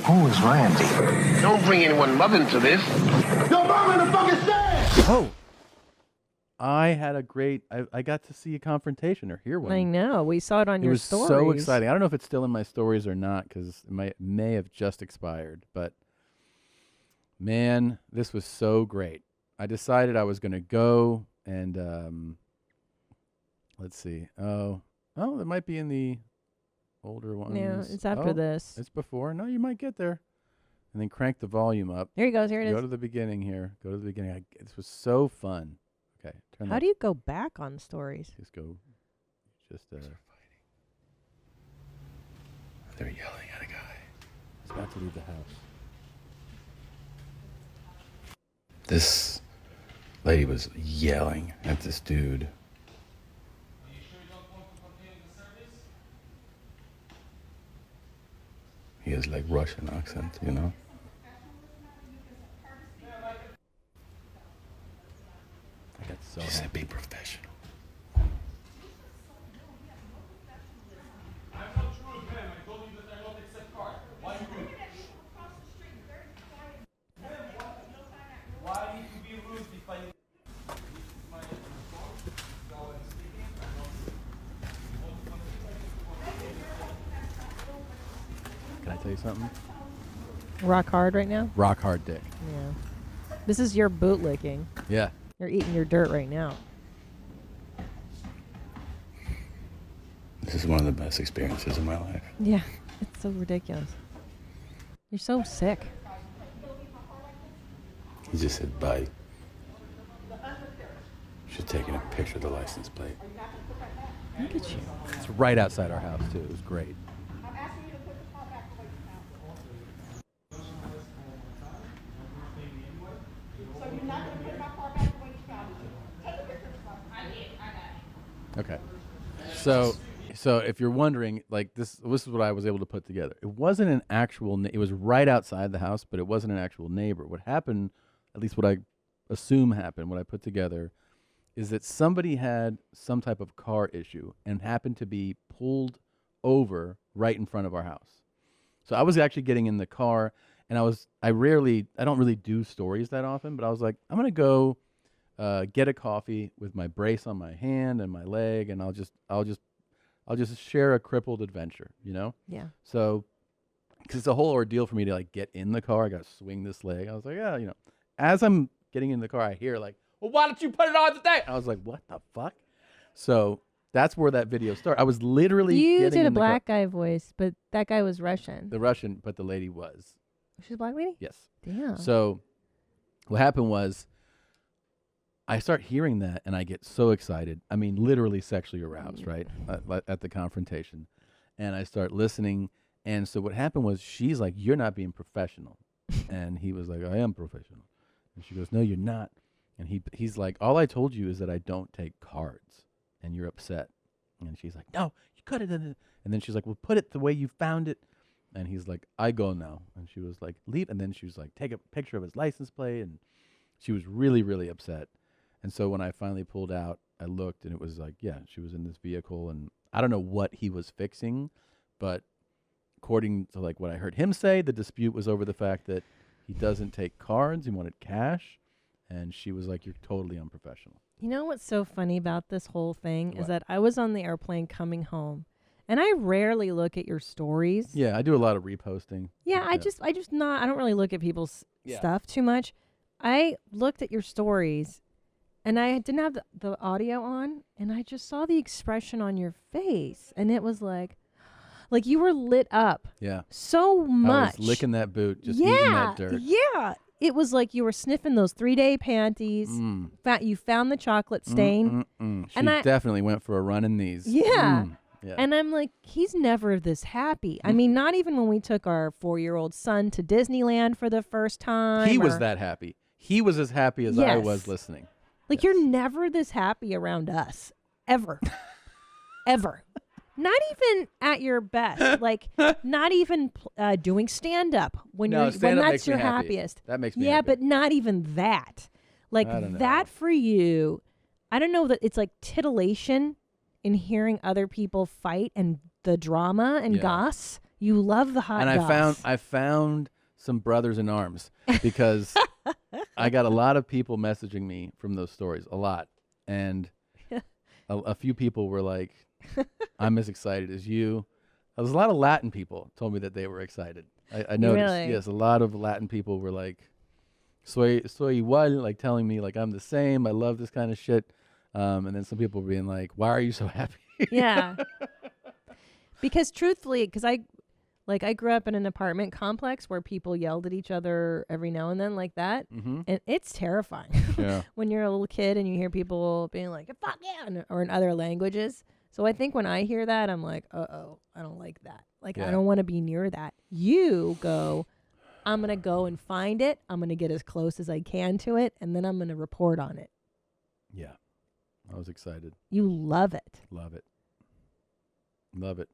Who is Randy? Don't bring anyone mother into this. Your mom in the fucking stand! Oh, I had a great. I got to see a confrontation or hear one. I know. We saw it on your stories. It was so exciting. I don't know if it's still in my stories or not because it may have just expired. But man, this was so great. I decided I was going to go and let's see. Oh, it might be in the older ones. Yeah, it's after this. It's before. No, you might get there. And then crank the volume up. There he goes. Here it is. Go to the beginning here. Go to the beginning. This was so fun. Okay. How do you go back on stories? They're yelling at a guy. He's about to leave the house. This lady was yelling at this dude. He has like Russian accent, you know? I got so she said, be professional. Can I tell you something? Rock hard right now? Rock hard dick. Yeah. This is your bootlicking. Yeah. You're eating your dirt right now. This is one of the best experiences of my life. Yeah. It's so ridiculous. You're so sick. He just said, bye. She's taking a picture of the license plate. Look at you. It's right outside our house, too. It was great. Okay. So if you're wondering, like this is what I was able to put together. It wasn't an actual. It was right outside the house, but it wasn't an actual neighbor. What happened, at least what I assume happened, what I put together, is that somebody had some type of car issue and happened to be pulled over right in front of our house. So I was actually getting in the car, and I don't really do stories that often, but I was like, I'm gonna go get a coffee with my brace on my hand and my leg, and I'll just share a crippled adventure, you know? Yeah. So, because it's a whole ordeal for me to like get in the car. I got to swing this leg. I was like, yeah, you know. As I'm getting in the car, I hear like, well, why don't you put it on today? I was like, what the fuck? So that's where that video started. I was literally You did a black guy voice, but that guy was Russian. The Russian, but the lady was. She's a black lady? Yes. Damn. So what happened was I start hearing that and I get so excited. I mean, literally sexually aroused, right? At the confrontation. And I start listening. And so what happened was she's like, you're not being professional. And he was like, I am professional. And she goes, no, you're not. And he's like, all I told you is that I don't take cards and you're upset. And she's like, no, you cut it. And then she's like, well, put it the way you found it. And he's like, I go now. And she was like, leave. And then she was like, take a picture of his license plate. And she was really, really upset. And so when I finally pulled out, I looked and it was like, yeah, she was in this vehicle. And I don't know what he was fixing, but according to like what I heard him say, the dispute was over the fact that he doesn't take cards. He wanted cash. And she was like, you're totally unprofessional. You know what's so funny about this whole thing is that I was on the airplane coming home, and I rarely look at your stories. Yeah, I do a lot of reposting. Yeah, I don't really look at people's stuff too much. I looked at your stories, and I didn't have the audio on, and I just saw the expression on your face, and it was like you were lit up. Yeah. So much. I was licking that boot, just eating that dirt. Yeah. It was like you were sniffing those 3-day panties. You found the chocolate stain. She definitely went for a run in these. Yeah. Yeah. And I'm like, he's never this happy. I mean, not even when we took our 4-year-old son to Disneyland for the first time. He was that happy. He was as happy as I was listening. Like, you're never this happy around us. Ever. Ever. Not even at your best. Like, not even doing stand-up when that's your happiest. That makes me happy. happy. But not even that. Like, that for you, I don't know that it's like titillation in hearing other people fight and the drama and goss. You love the hot and goss. I found some brothers in arms because I got a lot of people messaging me from those stories, a lot, and a few people were like, "I'm as excited as you." There was a lot of Latin people told me that they were excited. I noticed. Really? Yes, a lot of Latin people were like, "Soy igual," like telling me like I'm the same. I love this kind of shit. And then some people were being like, "Why are you so happy?" Yeah. Because truthfully, because I grew up in an apartment complex where people yelled at each other every now and then like that. Mm-hmm. And it's terrifying. Yeah. When you're a little kid and you hear people being like, fuck yeah, or in other languages. So I think when I hear that, I'm like, uh-oh, I don't like that. Like, I don't want to be near that. You go, I'm going to go and find it. I'm going to get as close as I can to it. And then I'm going to report on it. Yeah. I was excited. You love it. Love it. Love it.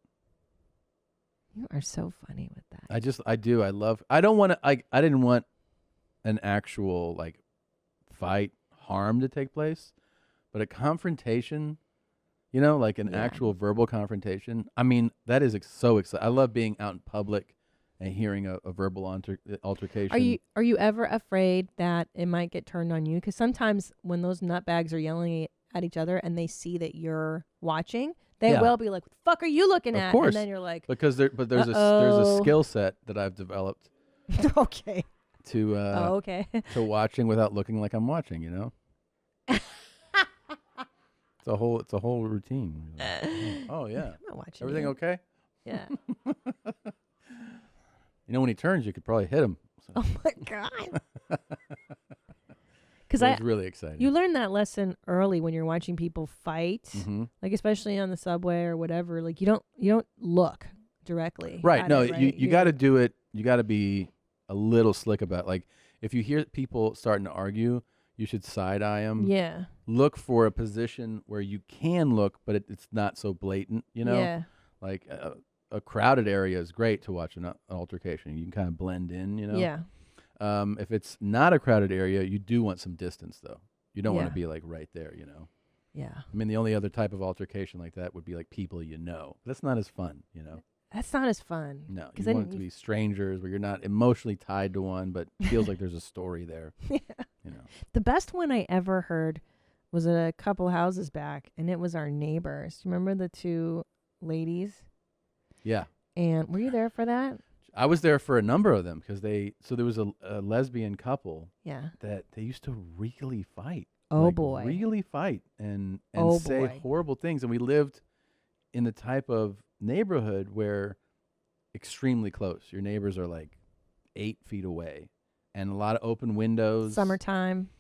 You are so funny with that. I don't want to, I didn't want an actual like fight, harm to take place, but a confrontation, you know, like an actual verbal confrontation. I mean, that is so exciting. I love being out in public and hearing a verbal altercation. Are you ever afraid that it might get turned on you? Because sometimes when those nutbags are yelling at each other and they see that you're watching, they will be like, "What the fuck are you looking at?" Of course. And then you're like, because there's a skill set that I've developed. Okay. To okay. To watching without looking like I'm watching, you know. It's a whole routine. Oh yeah. I'm not watching. Everything okay? Yeah. You know, when he turns, you could probably hit him. So. Oh my god. Because I was really excited. You learn that lesson early when you're watching people fight, mm-hmm. like especially on the subway or whatever. Like you don't look directly. Right. No, it, right? you got to do it. You got to be a little slick about it. Like if you hear people starting to argue, you should side eye them. Yeah. Look for a position where you can look, but it's not so blatant. You know. Yeah. Like a crowded area is great to watch an altercation. You can kind of blend in. You know. Yeah. If it's not a crowded area, you do want some distance, though. You don't want to be like right there, you know. Yeah. I mean, the only other type of altercation like that would be like people you know. That's not as fun, you know. That's not as fun. No, you want it to be strangers where you're not emotionally tied to one, but feels like there's a story there. Yeah. You know. The best one I ever heard was a couple houses back, and it was our neighbors. You remember the two ladies? Yeah. And were you there for that? I was there for a number of them because there was a lesbian couple. Yeah. That they used to really fight. Oh like, boy. Really fight and oh say boy. horrible things. And we lived in the type of neighborhood where extremely close. Your neighbors are like 8 feet away and a lot of open windows. Summertime.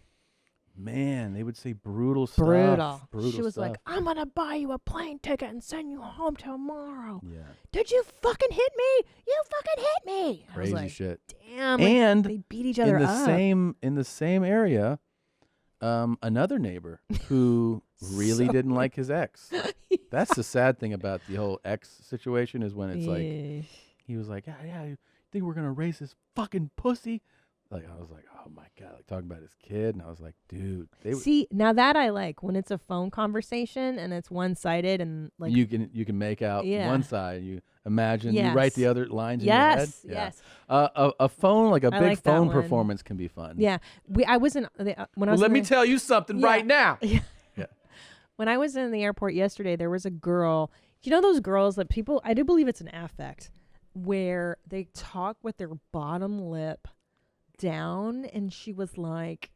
Man, they would say brutal stuff. Brutal She was stuff. like, I'm going to buy you a plane ticket and send you home tomorrow. Yeah. Did you fucking hit me? You fucking hit me. Crazy I was like, shit. Damn. And they beat each other up. In the same area, another neighbor who really didn't like his ex. Yeah. That's the sad thing about the whole ex situation is when it's like, he was like, yeah, you think we're going to raise this fucking pussy? Like, I was like, oh my God, like talking about his kid. And I was like, dude. See, now that I like when it's a phone conversation and it's one-sided and like. You can make out one side. You imagine, you write the other lines in your head. Yes. A phone, like a big like phone performance can be fun. Yeah. I was in, when I was let me tell you something right now. Yeah. Yeah. When I was in the airport yesterday, there was a girl. You know those girls that people, I do believe it's an affect, where they talk with their bottom lip down, and she was like,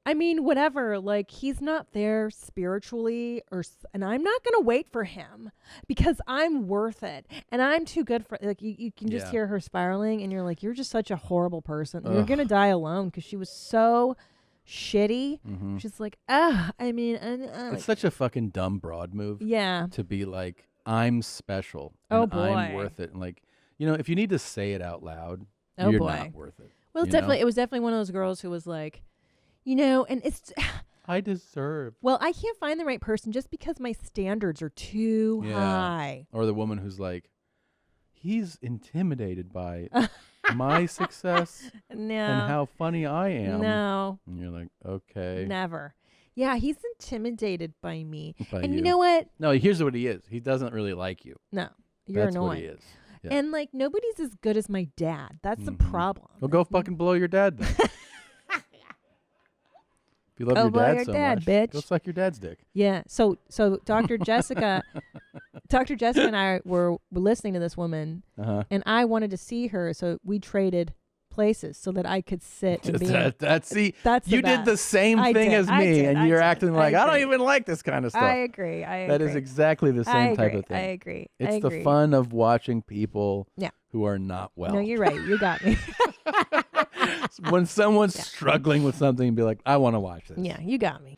I mean, whatever, like he's not there spiritually and I'm not going to wait for him because I'm worth it and I'm too good for, like you can just hear her spiraling and you're like, you're just such a horrible person. You're going to die alone because she was so shitty. Mm-hmm. She's like, I mean, it's such a fucking dumb broad move. Yeah. To be like, I'm special. And I'm worth it. And like, you know, if you need to say it out loud, you're not worth it. Well, it was definitely one of those girls who was like, you know, and it's. I deserve. Well, I can't find the right person just because my standards are too high. Or the woman who's like, he's intimidated by my success and how funny I am. No. And you're like, okay. Never. Yeah, he's intimidated by me. And you know what? No, here's what he is. He doesn't really like you. No, you're That's annoying. what he is. Yeah. And like nobody's as good as my dad. That's the problem. Well, go fucking blow your dad then. If you love Go your blow dad your so dad, much, bitch. go suck your dad's dick. Yeah. So Dr. Jessica, Dr. Jessica and I were listening to this woman, and I wanted to see her, so we traded places so that I could sit and be. That's the you did the best. same I thing did, as I me, did, and I you're did. acting like I don't agree. even like this kind of stuff. I agree. That is exactly the same type of thing. I agree. It's I agree. the fun of watching people Yeah. who are not well. No, you're right. You got me. When someone's struggling with something, be like, I want to watch this. Yeah, you got me.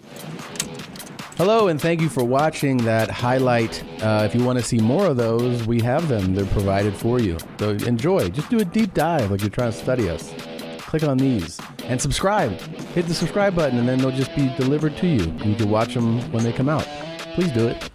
Hello, and thank you for watching that highlight. If you want to see more of those, we have them. They're provided for you. So enjoy. Just do a deep dive like you're trying to study us. Click on these and subscribe. Hit the subscribe button, and then they'll just be delivered to you. You can watch them when they come out. Please do it.